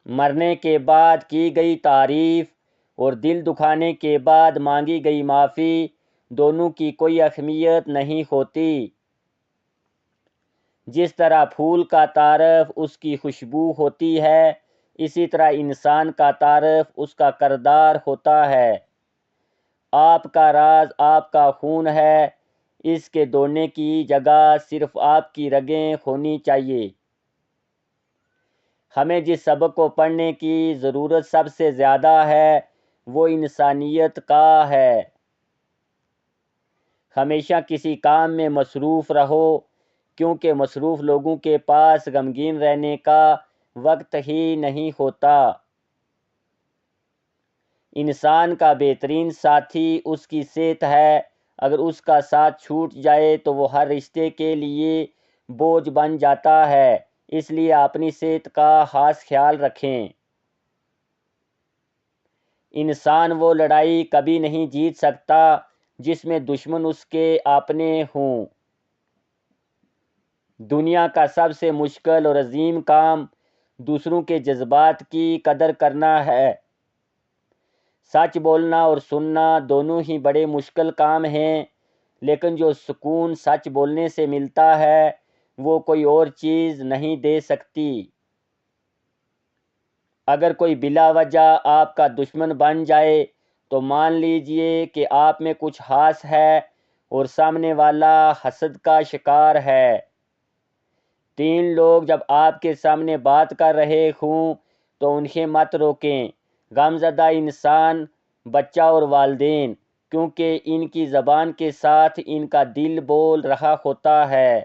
مرنے کے بعد کی گئی تعریف اور دل دکھانے کے بعد مانگی گئی معافی دونوں کی کوئی اہمیت نہیں ہوتی۔ جس طرح پھول کا تعارف اس کی خوشبو ہوتی ہے، اسی طرح انسان کا تعارف اس کا کردار ہوتا ہے۔ آپ کا راز آپ کا خون ہے، اس کے دوڑنے کی جگہ صرف آپ کی رگیں ہونی چاہیے۔ ہمیں جس سبق کو پڑھنے کی ضرورت سب سے زیادہ ہے وہ انسانیت کا ہے۔ ہمیشہ کسی کام میں مصروف رہو، کیونکہ مصروف لوگوں کے پاس غمگین رہنے کا وقت ہی نہیں ہوتا۔ انسان کا بہترین ساتھی اس کی صحت ہے، اگر اس کا ساتھ چھوٹ جائے تو وہ ہر رشتے کے لیے بوجھ بن جاتا ہے، اس لیے اپنی صحت کا خاص خیال رکھیں۔ انسان وہ لڑائی کبھی نہیں جیت سکتا جس میں دشمن اس کے اپنے ہوں۔ دنیا کا سب سے مشکل اور عظیم کام دوسروں کے جذبات کی قدر کرنا ہے۔ سچ بولنا اور سننا دونوں ہی بڑے مشکل کام ہیں، لیکن جو سکون سچ بولنے سے ملتا ہے وہ کوئی اور چیز نہیں دے سکتی۔ اگر کوئی بلا وجہ آپ کا دشمن بن جائے تو مان لیجئے کہ آپ میں کچھ خاص ہے اور سامنے والا حسد کا شکار ہے۔ 3 لوگ جب آپ کے سامنے بات کر رہے ہوں تو انہیں مت روکیں، غمزدہ انسان، بچہ اور والدین، کیونکہ ان کی زبان کے ساتھ ان کا دل بول رہا ہوتا ہے۔